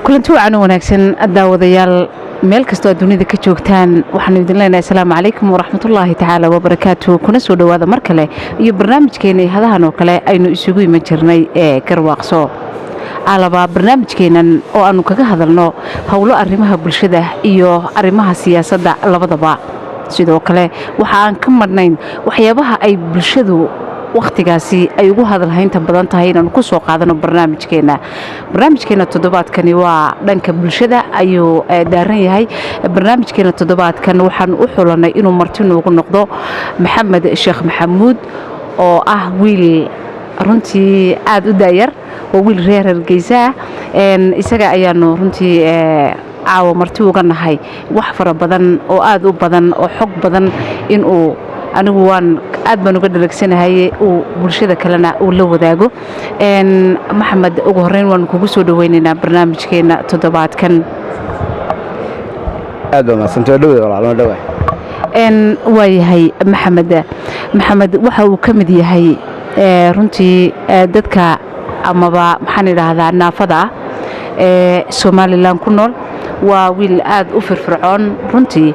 kulanti wacan wanaagsan daawadayaal meel kastoo dunida ka joogtaan waxaan idin leenahay assalaamu calaykum waraxmatullaahi tacaala wabarakaatu kuna soo dhawaada mar kale iyo barnaamijkeena hadahan oo kale aynu isugu iman jirnay ee garwaaqso alaba barnaamijkeenan oo aanu kaga hadalno howlo arrimaha bulshada iyo arrimaha siyaasadda labadaba sidoo kale waxa aan ka marnayn waxyaabaha ay bulshadu waqtigaasi ay ugu hadalhaynta badan tahay inaan ku soo qaadano barnaamijkeena toddobaadkani waa dhanka bulshada ayuu daaran yahay barnaamijkeena toddobaadkan waxaan u xulanay inuu marti noogu noqdo maxamed sheekh maxamuud oo ah wiil runtii aad u daayar oo wiil reer Hargeysa isaga ayaanu runtii caawa marti uga nahay wax fara badan oo aad u badan oo xog badan inuu anigu waan aad baan uga dhaleegsanahay oo bulshada kalena uu la wadaago maxamed ugu horeyn waan kugu soo dhaweynaynaa barnaamijkeena toddobaadkan aad ma santo dhaweey walaal ma dhaweey waayahay maxamed waxa uu ka mid yahay runtii dadka amaba maxaan idhaahdaa naafada Soomaaliland ku nool waa wiil aad u firfircoon runtii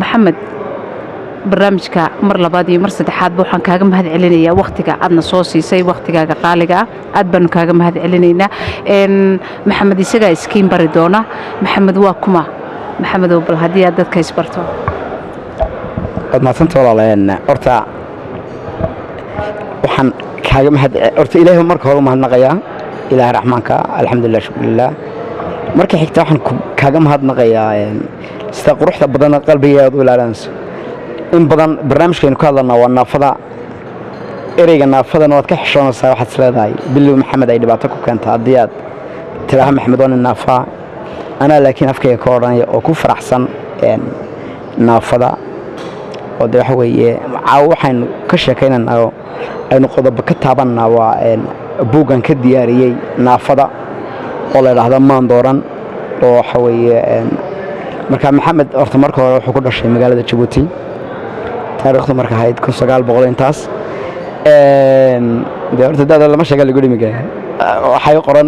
maxamed barnaamijka mar labaad iyo mar saddexaad waxaan kaaga mahad celinayaa waqtiga aadna soo siisay waqtigaaga qaaliga aad baan kaaga mahad celinaynaa maxamed isaga iskiin bari doona maxamed waa kuma maxamed oo bal hadii aad dadka isbarto ma santo walaaleen horta waxaan kaaga mahad horta ilaahay marka hore mahadnaqayaa ilaahay raxmaanka alxamdulillah shukrillah marka xigta waxaan kaaga mahadnaqayaa sida quruxda badan qalbigaaga u ilaalinayso in badan barnaamijkeenu ka hadalnaa waa naafada ereyga naafadana waad ka xishoonaysaa waxaad isleedahay bilow maxamed ay dhibaato ku keenta haddii aad tiraha maxamed waa nin naafaa anaa laakiin afkayga ka odhanaya oo ku faraxsan naafada oo de waxa weeye caawa waxaynu ka sheekaynaynaa aynu qodobo ka taabanaa waa buuggan ka diyaariyey naafada oo la yidhaahdo maan dooran oo waxa weeye marka maxamed horta marka hore wuxuu ku dhashay magaalada Jabuuti taariikhdu marka ahayd 1900 intaas de horta dad lama sheega lagu dhimiga waxay qoran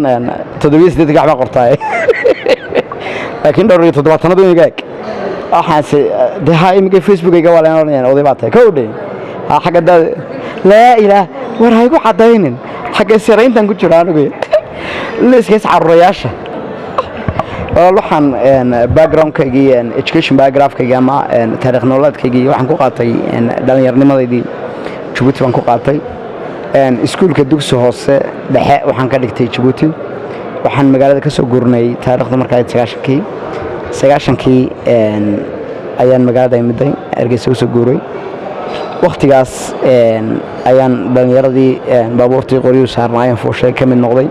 780 gaxba qortay laakiin dhowr iyo 7 gaag waxaase de ha imika Facebook-ga wala oranayaan oo dibaatay kowdhe xaga dad la ilaa war hay ku cadaynin xaga sirayntan ku jiraan ugu leeskiis carruurayaasha waxaan background-kaygii education background-kaygii ama taariikh nololeedkaygii waxaan ku qaatay dhalinyaronimadaydii Jabuuti baan ku qaatay iskuulka dugsi hoose dhexe waxaan ka dhigtay Jabuuti waxaan magaalada ka soo gurnay taariikhda markaa 90kii ayaan magaalada imiday Hargeysa u soo guuray waqtigaas ayaan dhalinyaradii baabuurtii qoryo saarnaayeen fuushay ka mid noqday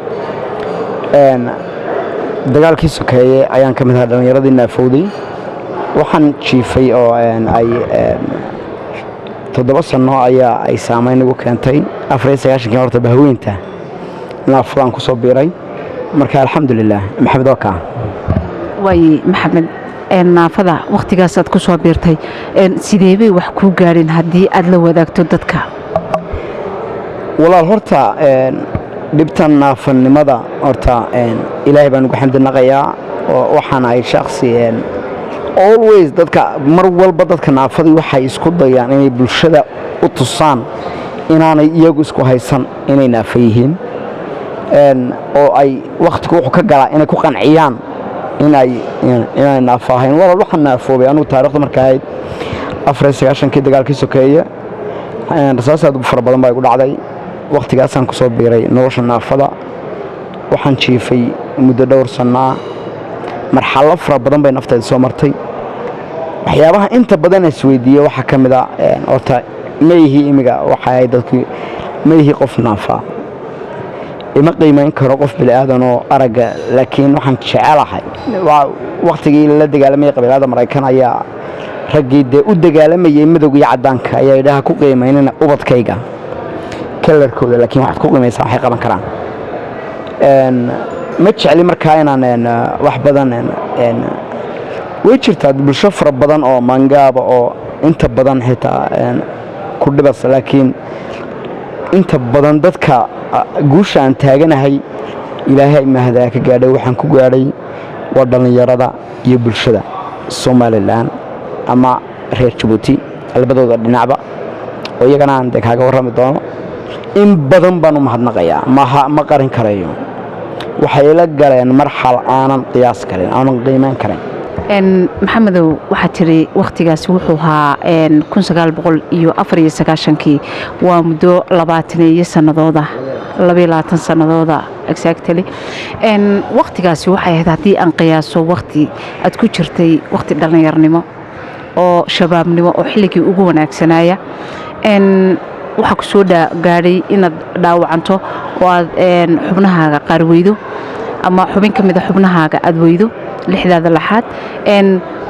dagaalkii sokeeye ayaan ka mid ahaa dhalinyaradii naafowday waxaan jiifay oo ay 7 sano ayaa ay saameyn ugu keentay 94kii horta bahweynta naafadaan ku soo biiray marka alxamdulillah maxamed oka way maxamed naafada waqtigaas aad ku soo biirtay sidee bay wax ku gaareen hadii aad la wadaagto dadka walaal horta dhibtan naafannimada horta ilaahay baan ugu xamdinaqayaa oo waxaan ahay shakhsi always dadka mar walba dadka naafadii waxay isku dayaan inay bulshada u tusaan inaanay iyagu isku haysan inay naafa yihiin oo ay wakhtigu wuxuu ka galaa inay ku qanciyaan inay naafa ahayn. walaal waxaan naafoobay anigu taariikhda markaa ahayd 94kii dagaalkii sokeeye rasaas aad u fara badan baa igu dhacday. wakhtigaasaan ku soo biiray nolosha naafada. waxaan jiifay muddo dhowr sannaa. marxalado fara badan bay naftayda soo martay. waxyaabaha inta badan isweydiiyey waxaa ka mid a horta ma ihi imiga waxa ay dadku ma ihi qof naafa, ima qiimayn karo qof bini'aadan oo aragga, laakiin waxaan jecelahay wakhtigii la dagaalamayay qabiilada Maraykan ayaa raggii dee u dagaalamayay madowga iyo caddaanka ayaa idhaha ku qiimaynana ubadkayga kalarkooda, laakiin waxaad ku qiimaysaa waxay qaban karaan. ma jecli markaa inaan wax badan way jirtaa bulsho fara badan oo mangaaba oo inta badan xitaa ku dhibasa, laakiin inta badan dadka guusha aan taaganahay ilaahay mahdaa ka gaadhay. waxaan ku gaadhay waa dhallinyarada iyo bulshada Somaliland ama reer Djibouti labadooda dhinacba, oo iyagana aan kaaga warrami doono. in badan baan u mahadnaqayaa, ma qarin karayo. waxay la galeen marxal aanan qiyaas karin, aanan qiimeyn karin. maxamedow waxaa tiri wakhtigaasi wuxuu ahaa 1994kii, waa muddo 20 sanadooda 22 sanadooda exactly. wakhtigaasi waxay ahayd haddii aan qiyaaso wakhti aad ku jirtay wakhti dhallinyarnimo oo shabaabnimo oo xilligii ugu wanaagsanaya. waxaa ku soo gaadhay inaad dhaawacanto oo aad xubnahaaga qaar weydo ama xubin ka mid a xubnahaaga aad weydo lixdaada laxaad,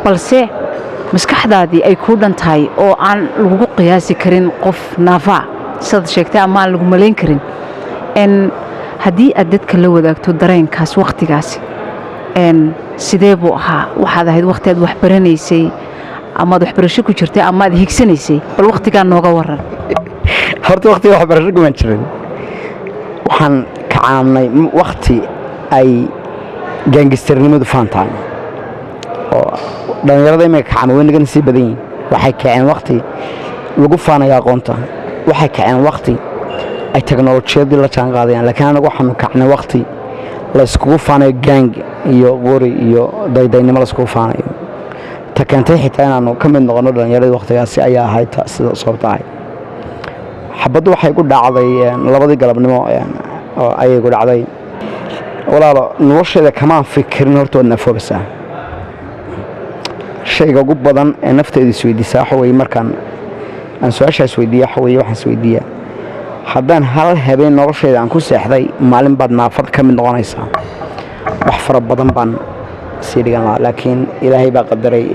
balse maskaxdaadii ay kuu dhan tahay oo aan lagugu qiyaasi karin qof naafaa sidaad sheegtay, ama aan lagu malayn karin. haddii aad dadka la wadaagto dareenkaas wakhtigaasi sidee buu ahaa? waxaad ahayd wakhti aad wax baranaysay ama aad waxbarasho ku jirtay ama aad higsanaysay, bal wakhtigaa nooga waran. horta wakhtiga waxbarasho kuma jirin. waxaan ka caamnay wakhti ay gaangistarnimadu faantaan oo dhallinyarada imika ka caamay way naga nasiib badan yihiin. waxay kaceen wakhti lagu faanayo aqoonta, waxay kaceen wakhti ay teknolojiyadii la jaan qaadayaan, laakiin anagu waxaanu kacnay wakhti la iskugu faanayo gaang iyo qori iyo daydaynimo la iskugu faanayo. ta keentay xitaa inaanu ka mid noqono dhallinyaradii wakhtigaasi ayaa ahayd sida sababta ahayd. xabaddu waxay ku dhacday 2 galabnimo ayay ku dhacday. walaalo nolosheeda kamaan fikirin horta waad naafoobaysaa. shayga ugu badan ee nafteeda isweydiisaa waxa weeye markaan aan su-aashaas weydiiya waxa weeye waxaan isweydiiyaa haddaan hal habeen nolosheeda aan ku seexday maalin baad naafad ka mid noqonaysaa. wax fara badan baan sii dhigan lahaa, laakiin ilaahay baa qadaray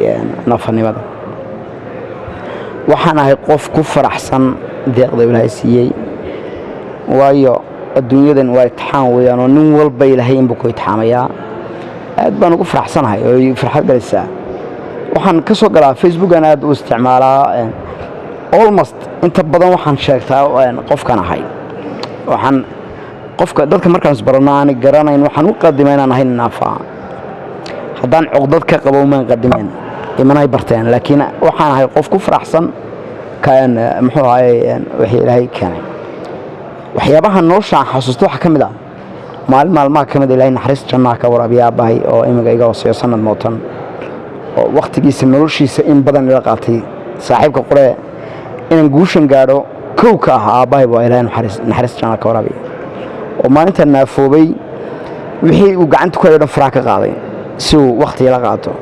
naafannimada. waxaan ahay qof ku faraxsan deeqda ilaahay siiyey, waayo adduunyadan waa itixaan weeyaan oo nin walba ilaahay inbuu ku itixaamayaa. aad baan ugu faraxsanahay oo farxad galaysaa. waxaan ka soo galaa facebookan aad u isticmaalaa almost inta badan waxaan sheegtaa qofkan ahay. waxaan qofka dadka markaan isbarano aan garanayn waxaan u qadimaa inaan ahay naafa. haddaan cuqdad ka qabo maan qadimayn imanay barteen, laakiin waxaan ahay qof ku faraxsan muxuu ahay wixii ilaahay keenay. waxyaabaha nolosha aan xasuusto waxaa ka mid ah maalmaha ka mid ilaahay naxariis jannaa ka waraabiya aabbahay oo imiga iga hooseeyo sanad mootan oo wakhtigiisa noloshiisa in badan ila qaatay. saaxiibka qore inaan guushan gaadho kow ka ah aabbahay baa ilaahay naxariis jannaa ka waraabiya oo maalinta naafoobay wixii uu gacanta ku hayo dhan faraha ka qaaday si uu wakhti ila qaato.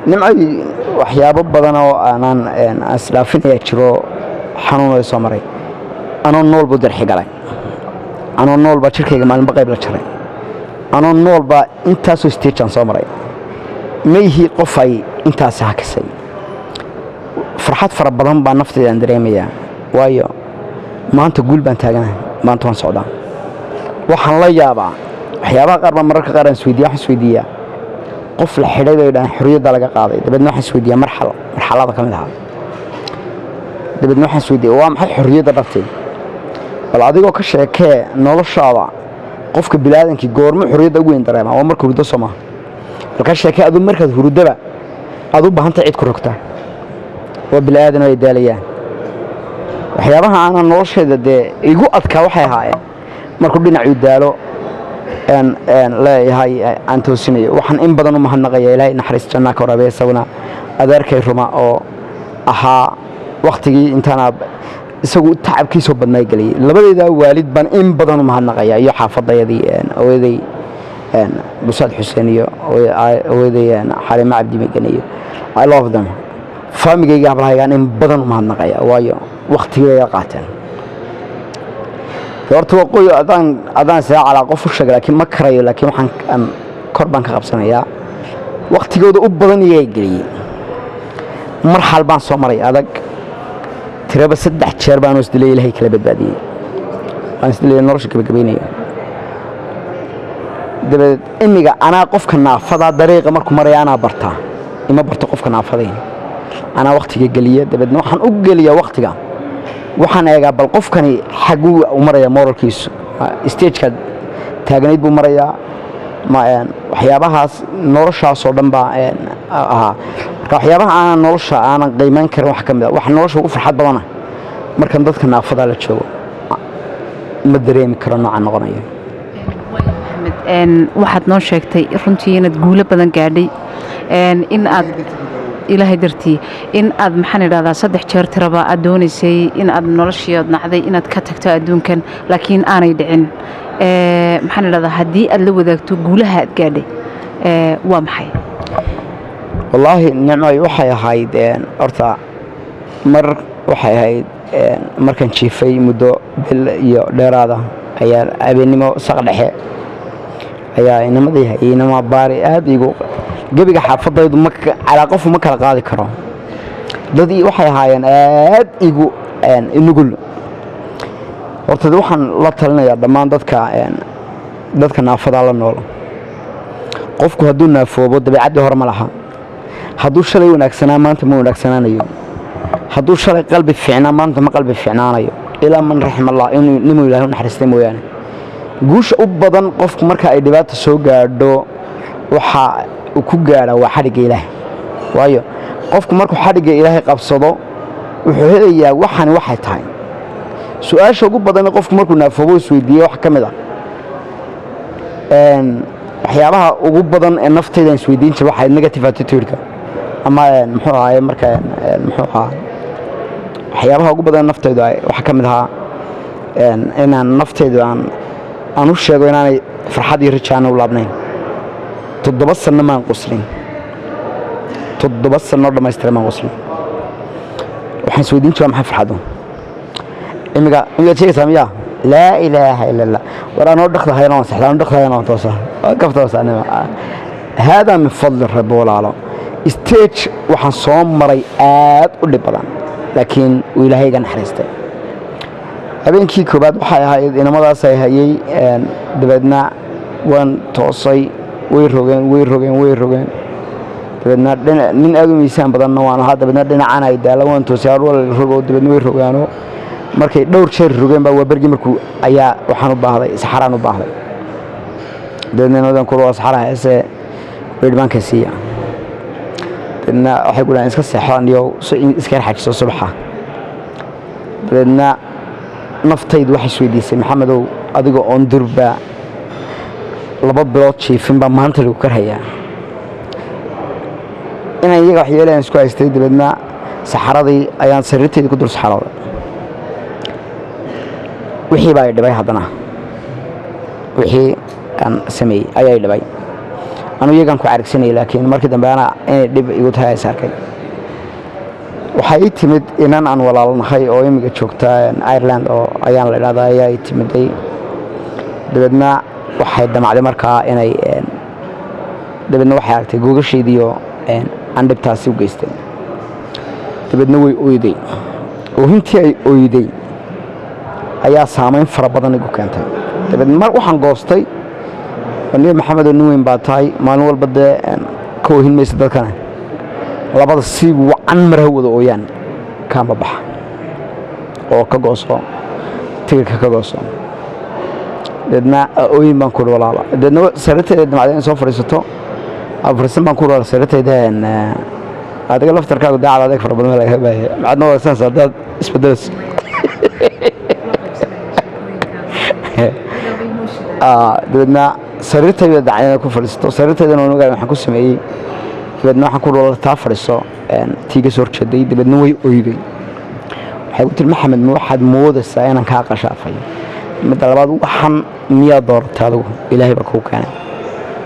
nimcadii waxyaabo badan oo aanan islaafinaya jiro xanuun soo maray. anoo nool buu darxi galay, anoo nool baa jirkayga maalinba qayb la jaray, anoo nool baa intaasoo stagean soo maray. ma ihii qof ay intaasi hakisay. farxad fara badan baa naftayda aan dareemayaa, waayo maanta guul baan taaganahay, maanta waan socdaa. waxaan la yaabaa waxyaabaha qaar baa mararka qaar aan isweydiiyaa qof la xidhay bay dhahaan xorriyadda laga qaaday, dabeedna waxaan isweydiiyaa marxalada ka mid ahaa. dabeedna waxaan isweydiiyaa waa maxay xorriyadda dhabtay. bal adigoo ka sheekee noloshaada qofka bilaadanki goorma xurriyadda ugu weyn dareema waa marka hurdo soo maaha bal ka sheekee aduu markaad hurdaba aad u baahanta cid ku rogta waa bilaadan ay daalayaan waxyaabaha aanan noloshayda dee igu adkaa waxay ahaayeen markuu dhinacuu daalo leeyahay aan toosinayo waxaan in badan u mahadnaqaya ilaahay naxariis jannaa ka waraabiya isaguna adeerkay ruma oo ahaa wakhtigii intaana isagu tacabkiisoo badnaa geliyey labadeeda waalid baan in badan u mahadnaqaya iyo xaafadayadii hooyaday busaad xuseen iyo hooyaday xalimo cabdi megan iyo I love them faamigayga hablahaygaan in badan u mahadnaqaya waayo wakhtigayga qaateen horta waqooyi adaan sidaa calaa qof u sheega laakiin ma karayo laakiin waxaan kor baan ka qabsanayaa wakhtigooda u badan iyagaa geliyey mar xal baan soo maray adag tiraba 3 jeer baan isdilay ilaahay kala badbaadiyey waan isdilay nolosha gabagabaynaya dabeed imiga anaa qofka naafada dariiqa markuu maraya anaa bartaa ima barto qofka naafadayn anaa wakhtiga geliya dabeedna waxaan u geliyaa wakhtiga waxaan eegaa bal qofkani xaguu u maraya moralkiisu stageka taagnayd buu marayaa waxyaabahaas noloshaasoo dhan baa ahaa marka waxyaabaha aanan nolosha aanan qiimayn karin wax ka mid a waxa nolosha ugu farxad badana markan dadka naafadaa la joogo ma dareemi karo nooca noqonayo waxaad noo sheegtay runtii inaad guulo badan gaadhay in aad ilaahay dartii in aad maxaan idhahdaa 3 jeer tiraba aad doonaysay in aad noloshii aad nacday inaad ka tagto adduunkan laakiin aanay dhicin maxaan idhahdaa haddii aad la wadaagto guulaha aad gaadhay waa maxay wallaahi nicmay waxay ahayd horta mar waxay ahayd markaan jiifay muddo bil iyo dheeraada ayaa habeenimo saq dhexe ayaa inama baari aad igu gabiga xaafadaydu calaa qofu ma kala qaadi karo dad waxay ahaayeen aad igu inugul horta waxaan la talinayaa dhammaan dadka naafada la nool qofku hadduu naafoobo dabeecadii hore ma laha hadduu shalay wanaagsanaa maanta ma wanaagsanaanayo hadduu shalay qalbi fiicnaa maanta ma qalbi fiicnaanayo ilaa man raxim allah inuu ilaahay u naxariistay mooyaane guusha u badan qofku marka ay dhibaato soo gaadho waxaa ku gaadha waa xadhigga ilaahay waayo qofku markuu xadhigga ilaahay qabsado wuxuu helayaa waxani waxay tahay su-aasha ugu badan qofku markuu naafoobo isweydiiye wax ka mid ah waxyaabaha ugu badan ee naftayda aan isweydiin jiray waxay negative attitude-ka ama muxuu ahaay marka muxuu ahaa waxyaabaha ugu badan naftaydu waxa ka mid ahaa inaan naftaydu aan u sheego inaanay farxad iyo rajaana u laabnayn 7 sano maan quslin 7 sano dhammaystiran maan quslin waxaan isweydiin jiraa maxay farxadu imiga sheegaysaa miyaa laa ilaaha ila allah waraanoo dhaqda hayana waan saxdaan dhaqda hayana waan toosaa kafta wasaanima haadaa min fadli rabbi walaalo stage waxaan soo maray aad u dhib badan laakiin uu ilaahay iga naxariistay habeenkii koobaad waxay ahayd inamadaas ay hayay dabeedna waan toosay way rogeen dabeedna nin aad u miisaan badanna waan ahaa dabeedna dhinacaan ay daala waan toosay arwal rogo dabeedna way rogaano markay dhowr jeer rogeen baa waa bergi markuu ayaa waxaan u baahday saxaraan u baahday dabeedna inadan kula saxara heese weydhmaanka siiya dabeedna waxay ku dhahaan iska seexdaan iyo iska xajiso subaxa dabeedna naftaydu waxay isweydiisay maxamedow adigoo oon durba 2 bilood jiifin baa maanta lagu karhayaa inaan iyaga wax yeelayaan isku haystay dabeedna saxaradii ayaan sariirteedii ku dul saxarooday wixii baa dhibay haddana wixii aan sameeyey ayaa dhibay anu iyagaan ku carigsanayay laakiin markii dambe ana inay dhib igu tahay ay saarkay waxay ii timid inan aan walaalnahay oo imiga joogta Ireland oo ayaan la idhahdaa ayaa ii timiday dabeedna waxay damacday markaa inay dabeedna waxay aragtay googasheediioo aan dhibtaasi u geystay dabeedna way oyday oohintii ay oyday ayaa saamayn fara badan igu keentay dabeedna mar waxaan goostay aniga maxamed oo nin weyn baa tahay maalin walba dee ka oohin maysa dadkana labada si wacan marha wada ooyaan kaama baxa oo ka gooso tigirka ka gooso deedna ooyin baan ku walaala deedna sariirteeda macdeen soo fariisato afarisan baan ku walaala sariirteeda adiga laftarkaagu daacad adeeg fara badan laga baahay macadna waa saas hadaad isbedelas deedna sariirteeda dacayna ku fariisato sariirteedana onugaa waxaan ku sameeyey deedna waxaan ku walaala taa fariiso tiiga soo horjeeday deedna way oyday waxay ku tiri maxamed ma waxaad moodaysaa inaan kaa qashaafay midda labaad waxaan miyaa dooratay adigu ilaahay baa kuu keenay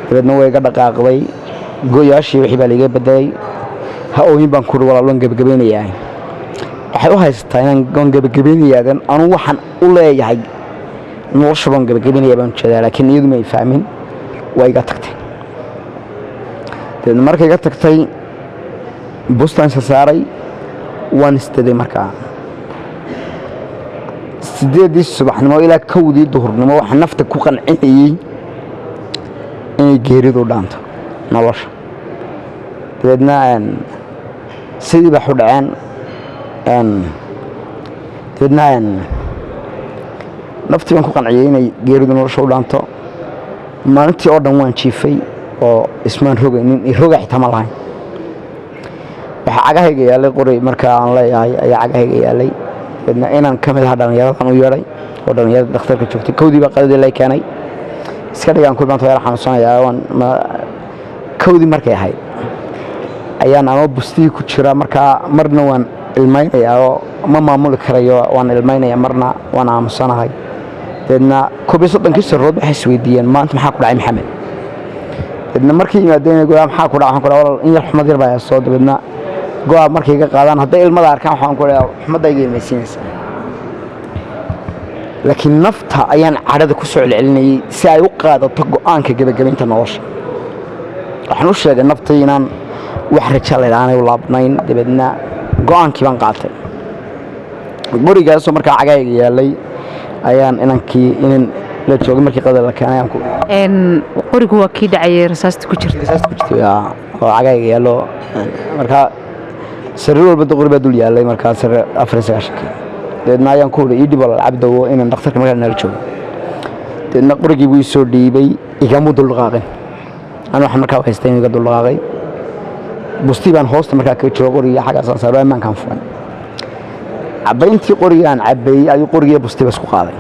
dabeedna way iga dhaqaaqday goyaashii wixii baa laiga bedelay ha ooyin baan kuri walaalon gebagabeynayaa waxay u haysataa inaan goon gebagabeynayaadan anugu waxaan u leeyahay nolosha baan gebagabeynaya baan ujeedaa laakiin iyadu ma ay fahmin waa iga tagtay dabeedna markay iga tagtay bustaan isa saaray waan isdaday markaa 8 subaxnimo ilaa 1 duhurnimo waxa nafta ku qancinayay inay geeridu dhaanto nolosha dabeedna sidii baa xudhaceen dabeedna naftii baan ku qanciyay inay geeridu nolosha u dhaanto maalintii oo dhan waan jiifay oo ismaan rogaynin roga xitaa ma lahayn waxa cagahayga yaalay qori markaa aan leeyahay ayaa cagahayga yaalay بدنا إنا نكمل هذا النيار كانوا يراي وده النيار دكتور كشوفتي كودي بقى قدر الله كاني سكري عن كل ما تغير حمصان يا وان ما كودي مركي هاي أيام أنا بستي كشرا مركا مرنا وان الماين يا ما معمول كريا وان الماين يا مرنا وان حمصان هاي بدنا كوبيسات بنكسر الرد بحس وديان ما أنت محاكل عين محمد بدنا مركي ما دين يقول محاكل والله إن الحمد لله يا صاد بدنا go'aan markay ka qaadaan haday ilmada arkaan waxaan ku leeyahay xumada meesiinaysa laakiin nafta ayaan cadada ku soo celcelinayay si ay u qaadato go'aanka gabagabeynta nolosha waxaan u sheegay nafta inaan wax rajo leeyahay u laabnayn dibadna go'aankii baan qaatay gurigaas markaa cagayga yaalay ayaan inankii la joogay markii qadar la keenay aan ku qorigu waa kii dhacay rasaasta ku jirta oo cagayga yaalo markaa sariir walba qori baa dul yaalay markaa sariir afar deedna ayaan ku wada dib wala cabdo inaan dhakhtarka magaalada nala joogo deedna qorigii buu soo dhiibay igama dul dhaqaaqin aan wax markaa haystay iga dul dhaqaaqay busti baan hoosta markaa ka joogo qoriga xagaas aan saaro imaan kan furan cabayntii qorigaan cabay ayuu qoriga busti bas ku qaaday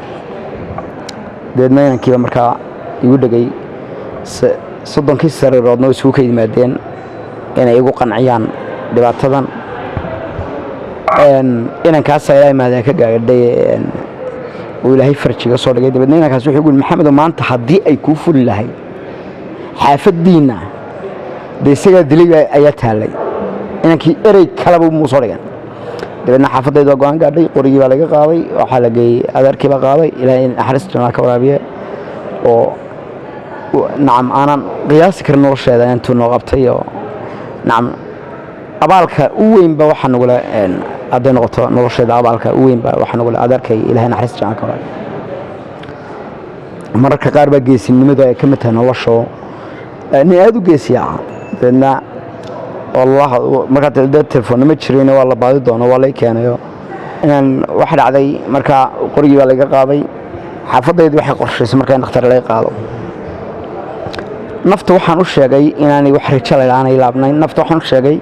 deedna inankii markaa igu dhagay 30 sariiroodna isugu ka yimaadeen inay igu qanciyaan dhibaatadan inankaas ilaahay maadaama ka gaadhay oo ilaahay farjiga soo dhigay dibadna inankaas wuxuu yiri maxamed maanta hadii ay ku fuli lahayd xaafadiina deesaga dilay ayaa taalay inankii erey kala buu soo dhigay dibadna xaafadayda go'aan gaadhay qorigii baa laga qaaday waxa la geeyay adeerkii baa qaaday ilaahay naxariistiisa ka waraabiye oo nacam aanan qiyaasi karin nolosheeda intuu noo qabtay oo nacam abaalka u weyn ba waxa nagu la aday noqoto nolosheeda abaalka u weyn ba waxa nagu la adeerkay ilaahay naxariistiisa ka waraabiye mararka qaar ba geesinimada ay ka mid tahay nolosho ni aad u geesiya dadna والله marka telefoon ma jireen waa la baadi doono waa la keenayo inaan wax dhacday marka qorigii baa laga qaaday xaafadaydu waxay qorsheysay marka in dhakhtar laga qaado nafta waxaan u sheegay inaanay wax rajo leeyahay laabnayn nafta waxaan u sheegay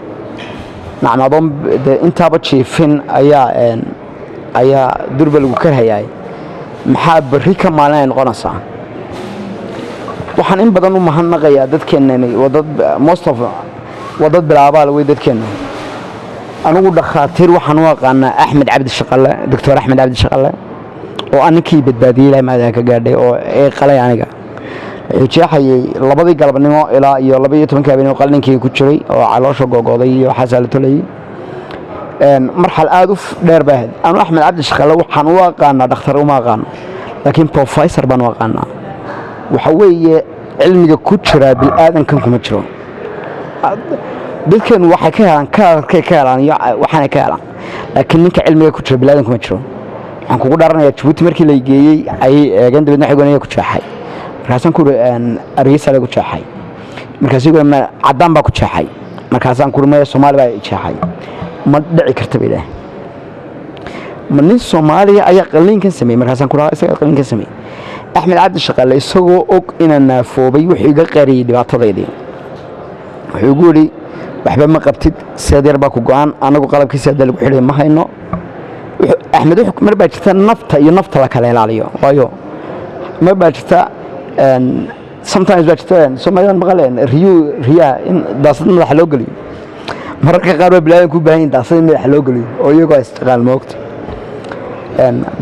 nacmadoon intaaba jiifin ayaa durba lagu karhayay maxaa bari ka maalin noqonaysa waxaan in badan u mahadnaqayaa dadkeenna wadad most of wadad bilaabaal way dadkeena anigu dhakhaatiir waxaan u aqaanaa Axmed Cabdi Shaqale Dr. Axmed Cabdi Shaqale oo aninkii badbaadiyay ilaa maadaama ka gaadhay oo ay qalay aniga jeexayay labadii galabnimo ilaa iyo 12 habeen oo qallinkii ku jiray oo caloosha googooday iyo xasaalatolay marxal aad u dheer baahad anu Axmed Cabdi Shaqale waxaan u aqaanaa dhakhtar uma aqaan laakiin professor baan u aqaanaa waxa weeye cilmiga ku jira bil aadankan kuma jiro dadkan waxa ka helaan kaarkay ka helaan iyo waxaan ka helaan laakiin ninka cilmiga ku jira bilaadan kuma jiro waxaan kugu dhaaranayaa Djibouti markii la geeyay ay eegan dibadna xigoonaya ku jeexay markaasaan ku Hargeysa lagu jeexay markaasii ma cadaan baa ku jeexay markaasaan ku rumeeyay Soomaali baa jeexay ma dhici karta bilaah من Soomaaliya ayaa qalliinkan sameeyay markaasaan ku raacay isaga qalliinkan sameeyay Axmed Cabdi Shaqaale isagoo og inaan naafoobay wixii iga qariyay dhibaatadeedii wuxuu ugu yiri waxba ma qabtid seedeer baa ku go'an anagu qalabkiisa hadda lagu xidhay ma hayno Axmed wuxuu mar baa jirta nafta iyo nafta la kala ilaaliyo waayo mar baa jirta sometimes baa jirta Soomaaliyan maqaleen riya in daasad madax loo galiyo mararka qaar baa bilaadan ku baahan daasad madax loo galiyo oo iyagoo istiqaal moogta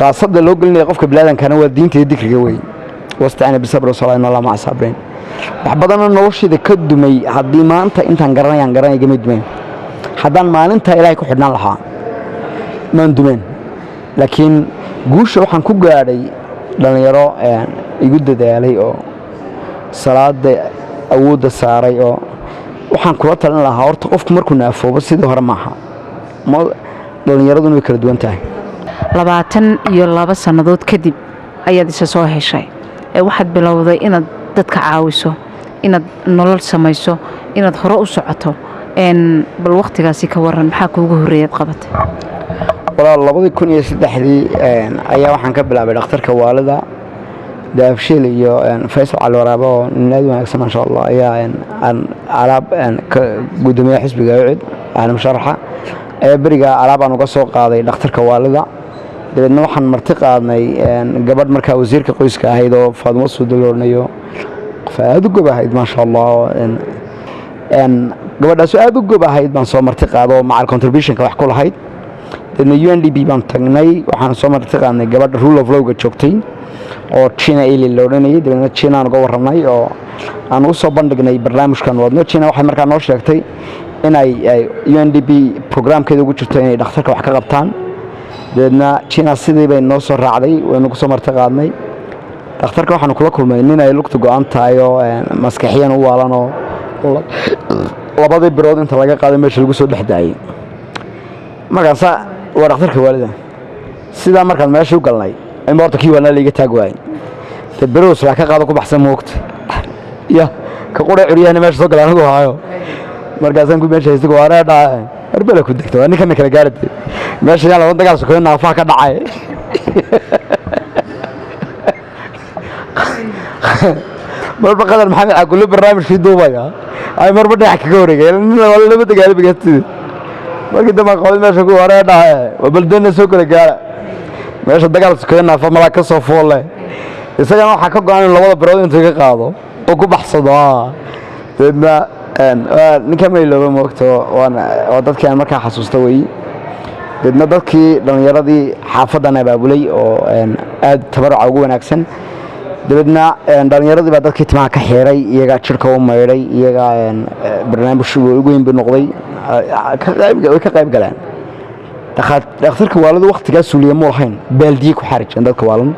daasada loo galinayo qofka bilaadan kana waa diinta iyo dikriga weey wastaana bisabr salaana la ma sabreen wax badan noloshida ka dumay hadii maanta intaan garanayay gamay dumeen hadaan maalinta Ilaahay ku xidhnaan lahaa maan dumeen laakiin guusha waxaan ku gaadhay dhalinyaro igu dadaalay oo salaada awoodda saaray oo waxaan kula talin lahaa horta qofku markuu naafoobo sidii hore maaha dhalinyaradu way kala duwan tahay 22 sanadood kadib ayaad isa soo heshay waxaad bilowday inaad dadka caawiso inaad nolol samayso inaad hore u socoto bal waqtigaasi ka waran maxaa kuugu horeeyay qabatay walaal 2003 ayaa waxaan ka bilaabay dhakhtarka waalida daafshil iyo Faysal Cali Waraabo naad wanaagsan ma sha Allah ayaa alaab ka gudoomiyaha xisbiga UCID aan musharaxa bariga alaab aan uga soo qaaday dhakhtarka waalida dadna waxaan marti qaadnay gabadh markaa wasiirka qoyska ahayd oo Faadimo Suudaloornayo faad u gobahayd ma sha Allah gabadhaas aad u gobahayd baan soo marti qaado macal contribution ka wax ku lahayd dadna UNDP baan tagnay waxaan soo marti qaadnay gabadh rule of law ga joogtay oo China ili loodanayay dadna China aan uga warramay oo aan u soo bandhignay barnaamijkan wadno China waxay markaa noo sheegtay in ay UNDP programkeeda ugu jirto inay dhakhtarka wax ka qabtaan dadna China sidii bay noo soo raacday waynu ku soo marti qaadnay dhakhtarka waxaan kula kulmay nin ay lugta go'an tahay oo maskaxiyan u waalano labada birood inta laga qaaday meesha lagu soo dhaxdaayay markaas waa dhakhtarka waalida sida markaan meesha u galnay in boorta kii waalna liiga taag waay biroos la ka qaado ku baxsan moogta ya ka qoray curiyana meesha soo galaan oo haayo markaasaan ku meesha isagoo wareedha arbala ku degto waa ninkan kala gaaratay meesha yaan la dagaal soo keenaa faa ka dhacay marba qadar maxamed aqulo barnaamijkii duubaya ay marba dhinac kaga wareegay wala laba dagaal bigatay markii dama qowl meesha ku wareedha waa baldan soo kala gaara meesha dagaal soo keenaa fa mala ka soo foolay isagana waxa ka go'an in labada birood inta ka qaado oo ku baxsado dadna ninka meelooba moogto waa dadkii aan markaa xasuusta way dadna dadkii dhalinyaradii xaafadana baabulay oo aad tabaruc ugu wanaagsan dadna dhalinyaradii baa dadkii timaha ka xiray iyaga jirka u meeray iyaga barnaamijku ugu weyn noqday ka qayb galaan dhakhtarka waaladu waqtigaas suuliye ma lahayn baaldiye ku xarijan dadka waalan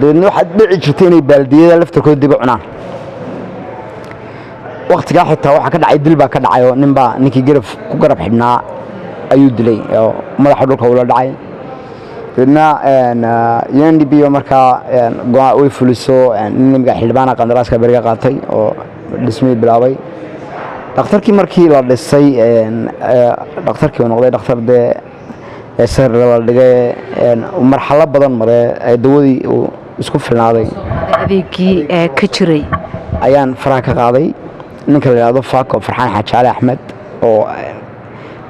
dadna waxa dhici jirtay inay baaldiyada laftarkooda dib u cunaan waqtiga xitaa waxa ka dhacay dil baa ka dhacay oo ninkii garab xidhnaa ayuu dilay oo madaxa dhulka ula dhacay dadna UNDP markaa way fuliso nimanka xildhibaanka qandaraaska bariga qaatay oo dhismay bilaabay dhakhtarkii markii la dhisay dhakhtarkii uu noqday dhakhtar sar la dhigay marxalad badan maray ay dawadii isku filnaaday adeegii ka jiray ayaan faraha ka qaaday ninka la yiraahdo Faako Farxaan Xaaji Ali Axmed oo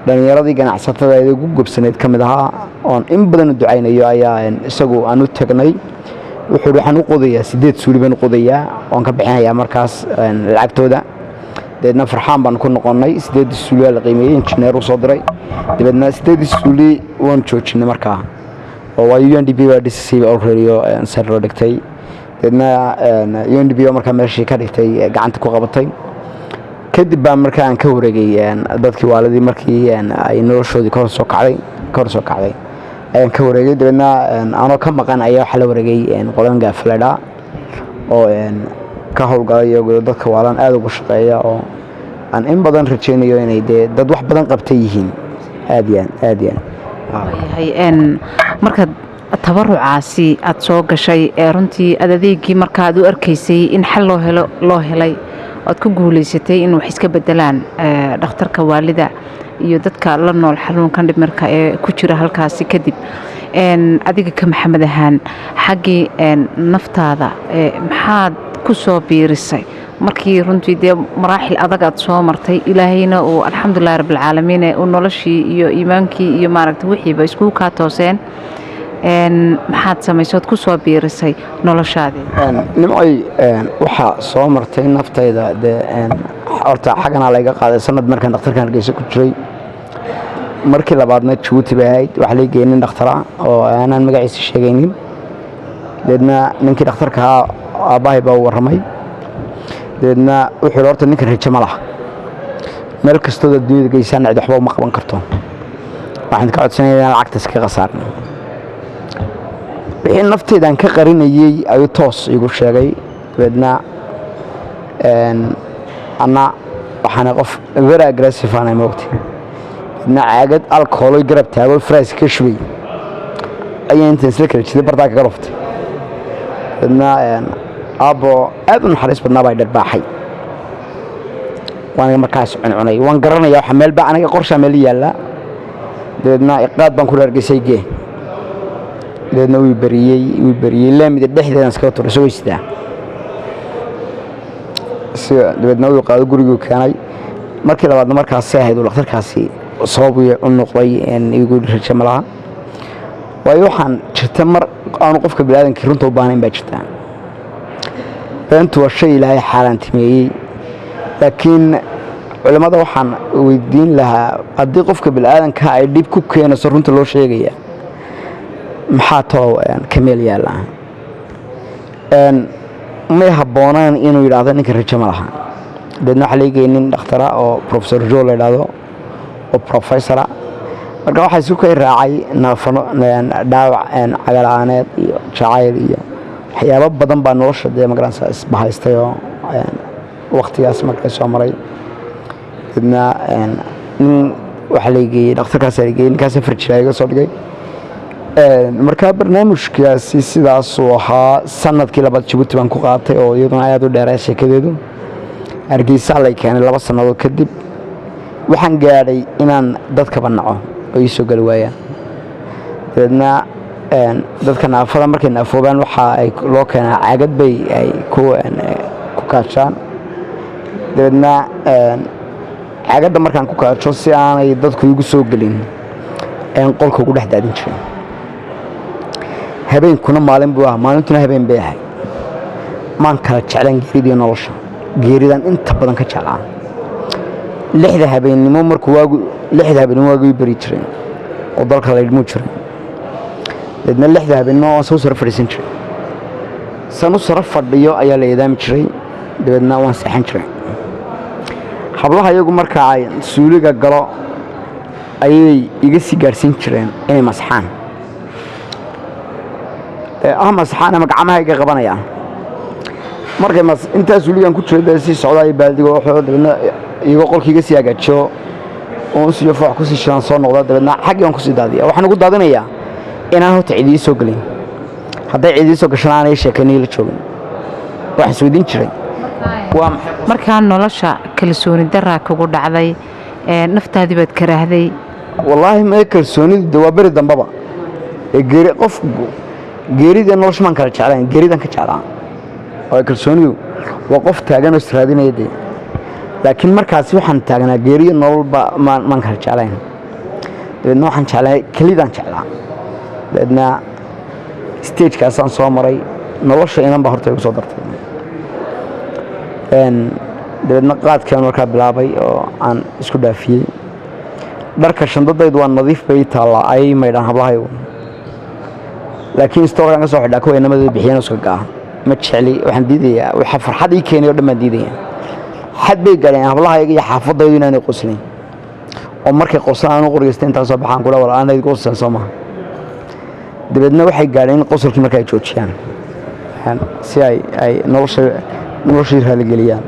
dhalinyaradii ganacsatada ay ugu gubsaneed kamid ahaa oo in badan u ducaynayo ayaa isagu aan u tagnay wuxuu waxaan u qodayaa 8 suuli baan u qodayaa oo ka bixinayaa markaas lacagtooda dadna Farxaan baan ku noqonay 8 suuli la qiimeeyay injineer u soo diray dadna 8 suuli waan joojinay markaa oo waa UNDP waa DCC already sar loo dhigtay dadna UNDP markaa meeshii ka dhigtay gacanta ku qabatay kadib baan markaa aan ka wareegay dadkii waalidii markii ay noloshoodii ka soo kacday ayaan ka wareegay dadna aanoo ka maqan ayaa waxa la wareegay qolan gaaflada oo ka howlgalayo dadka waalan aad ugu shaqeeya oo aan in badan rajeynayo inay dad wax badan qabtay yihiin aad marka tabarucaasi aad soo gashay runtii adeegii marka aad u arkaysay in xal loo helay aad ku guuleysatay in wax iska bedelaan dhakhtarka waalida iyo dadka la nool xanuunkan dhimirka ee ku jira halkaasi kadib adiga ka maxamed ahaan xaggii naftaada maxaad ku soo biirisay markii runtii dee maraaxil adag aad soo martay ilaahayna uu alxamdulillahi rabbilcaalamiin uu noloshii iyo iimaankii iyo maaragtay wixiiba iskugu kaa tooseen maxaad samaysood ku soo biirisay noloshaadii nimcay waxaa soo martay naftayda dee horta xaggana layga qaaday sanad markaan dhakhtarkan Hargeysa ku jiray markii labaadna Djibouti bay ahayd waxa la geeyay nin dhakhtar ah oo aanan magaciisa sheegaynin deedna ninkii dhakhtarka aabbahay baa warramay deedna wuxuu horta ninka rajo ma laha meel kastoo adduunyada geysaan cid waxba uma qaban karto waxaan ka codsanayaa in lacagtaas ka qasaarno wixii naftaydan ka qarinayay ayuu toos igu sheegay deedna ana waxaan qof very aggressive aan moogtay deedna caagad alcohol oo garab taago fries ka shubay ayaan inta isla kala jiday bartaa ka roftay deedna abo aad u naxariis badnaa baa dharbaaxay waan markaas cunay waan garanayaa waxa meel baa aniga qorshe meel yaala deedna iqaad baan ku Hargeysay gee deedna wii bariyay laamida dhexdeedan iska tuuray soo istaa deedna wuu qaado guriga keenay markii labaadna markaas ahayd dhakhtarkaasi sabab u noqday in igu rajo ma laha waayo waxaan jirta mar aan qofka bilaadanka runta u baahneen baa jirta beentu waa shay ilaahay xaaraantimeeyey laakiin culimada waxaan weydiin lahaa haddii qofka bilaadanka ay dhib ku keenayso runta loo sheegaya maxaa too ka meel yaala may habboonaan inuu yidhaahdo ninka rajo ma laha deedna waxaa laga geeyay nin dhakhtara oo professor Joe la yidhaahdo oo professora marka waxaa isku kay raacay dhaawac cagalaaneed iyo jacayl iyo waxyaabo badan baa nolosha dee magaranaysa isbahaystay oo waqtigaas markay soo maray deedna nin waxaa la geeyay dhakhtarkaas la geeyay ninkaas farjiray iga soo dhigay marka barnaamijkaasi sidaas uu ahaa sanadkii labaad Djibouti baan ku qaatay oo iyaduna aad u dheeray sheekadeedu Hargeysa la keenay 2 sanadood kadib waxaan gaadhay inaan dadka banaco oo soo gal waayaan deedna dadka naafada markay naafoobaan waxa ay loo keenaa caagad bay ay ku kaashaan deedna caagada markaan ku kaajo si aanay dadku igu soo galin qolka ugu dhex daadin jiray habeenkuna maalin buu maalintuna habeen bay ahay maan kala jeclan geeridii nolosha geeridan inta badan ka jeclaan 6 habeenimo markuu waagu 6 habeenimo waagu bari jiray oo dalka la ilmo jiray deedna 6 habeenimo oo soo sar fadhiisan jiray sanu sar fadhiyo ayaa la eedaami jiray deedna waan saxan jiray hablaha iyagu marka ay suuliga galo ayay iga sii gaarsiin jireen inay masxaan masxaan ama gacmaha iga qabanayaan markay intaas suuligan ku jiray si socday baadigo wuxuu deedna iyaga qolkiiga sii agaajo oo si faax ku sii shan soo noqda deedna xaqiiqan ku sii daadiya waxaan ugu daadinayaa inaan hota ciidii soo galin hadday ciidii soo gashaan ay sheekanay la joogin wax isweydiin jiray waa markaa nolosha kalsooni darra kugu dhacday naftaadii baad karaahday wallaahi ma kalsoonidu waa bari dambaba geeri qof geerida nolosha man kala jeclaan geeridan ka jeclaan oo kalsoonidu waa qof taagan oo israadinayay laakiin markaas waxaan taagnaa geeriyo nololba man kala jeclaan deedna waxaan jeclaa kalidan jeclaa deedna stage kaasaan soo maray nolosha inaan ba horta igu soo dartay deedna qaadkaan markaa bilaabay oo aan isku dhaafiyey dharka shandadaydu waa nadiif bay taallaa ay maydhaan hablahayo laakiin stoorkan ka soo xidhaa kuwa inamada bixiyeen iska gaa ma jecli waxaan diidayaa waxa farxad ii keenay oo dhammaan diidaya xad bay galeen hablahayaga iyo xaafadaydu inaan qoslin oo markay qoslaan u qorgeysteen inta soo baxaan kula wala aan ay qoslaan Soomaa dibadna waxay gaareen qosolkii markay joojiyaan si ay nolosha raali geliyaan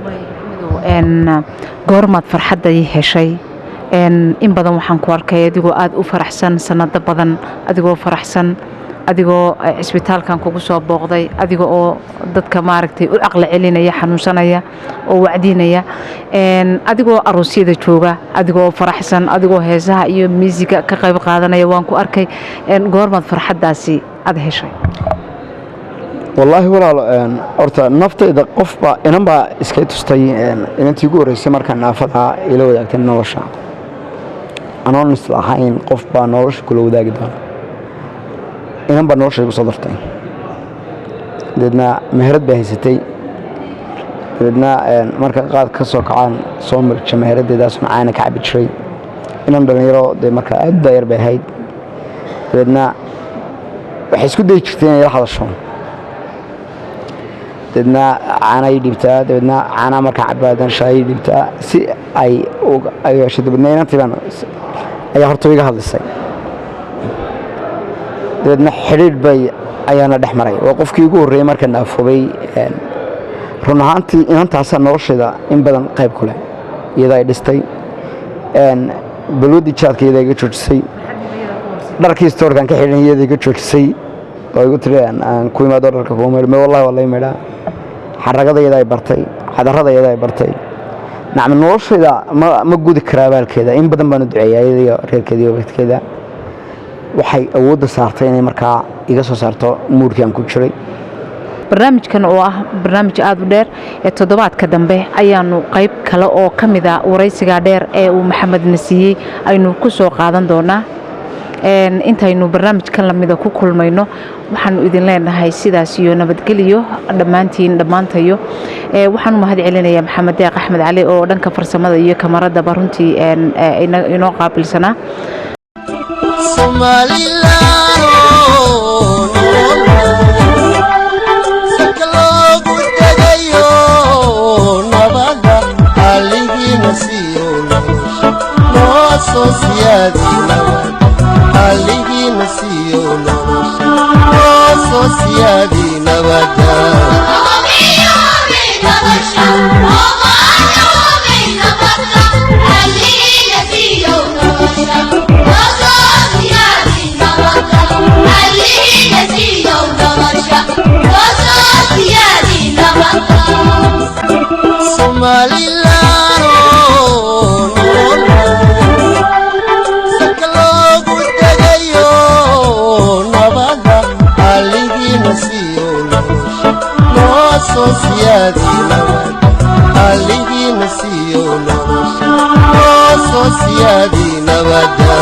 goormaad farxadda ay heshay in badan waxaan ku arkay adigoo aad u faraxsan sanado badan adigoo faraxsan adigoo isbitaalkan kugu soo booqday adiga oo dadka maaragtay u aqla celinaya xanuunsanaya oo wacdinaya adigoo aroosyada jooga adigoo faraxsan adigoo heesaha iyo musiga ka qayb qaadanaya waan ku arkay goormaad farxadaasi aad heshay والله ولا أرتا نفط إذا قف إنما إسكيت استي إن أنت يقول رئيس مركز نافذها إلى وذاك النورش أنا نصلحين قف بنورش كل وذاك ده إنما بنورش يقول صدفتين لأن مهرد بهيستي لأن مركز قاد كسوق عن صومر كمهرد ده اسمه عينك عبد شيء إنما دنيرو ده مركز الداير بهيد لأن بحس كده يشتين يروح على الشام dadna caanay dhibtaa dadna caana marka cabaadan shay dhibtaa si ay shidbadnayna tiban ay horto iga hadlisay dadna xiriir bay ayaana dhaxmaray oo qofkii ugu horeeyay marka naafobay run ahaantii inantaas nolosheeda in badan qayb ku leh iyada ay dhistay balwadi jaadkeeda iga joojisay dharkii stoorkan ka xidhan iyada iga joojisay oo igu tireen aan ku imaado dharka ku meelmay wallahi meedha xaragada ay bartay xadarada ay bartay nacam nolosheeda ma gudi karaa baalkeeda in badan baan u duceeyay iyo reerkeeda iyo waqtigeeda waxay awood saartay inay markaa iga soo saarto muurkii aan ku jiray barnaamijkan oo ah barnaamij aad u dheer ee toddobaadka dambe ayaanu qayb kale oo kamid ah waraysiga dheer ee uu Maxamed Nasiye aynu ku soo qaadan doonaa intaynu barnaamijkan lamida ku kulmayno waxaan idin leenahay sidaas iyo nabadgeliyo dhammaantayo waxaan mahad celinayaa Maxamed Deeq Axmed Cali oo dhanka farsamada iyo kamarada baruntii inoo qaabilsana Aligi nasiyo sociadi nabada sociadi nabada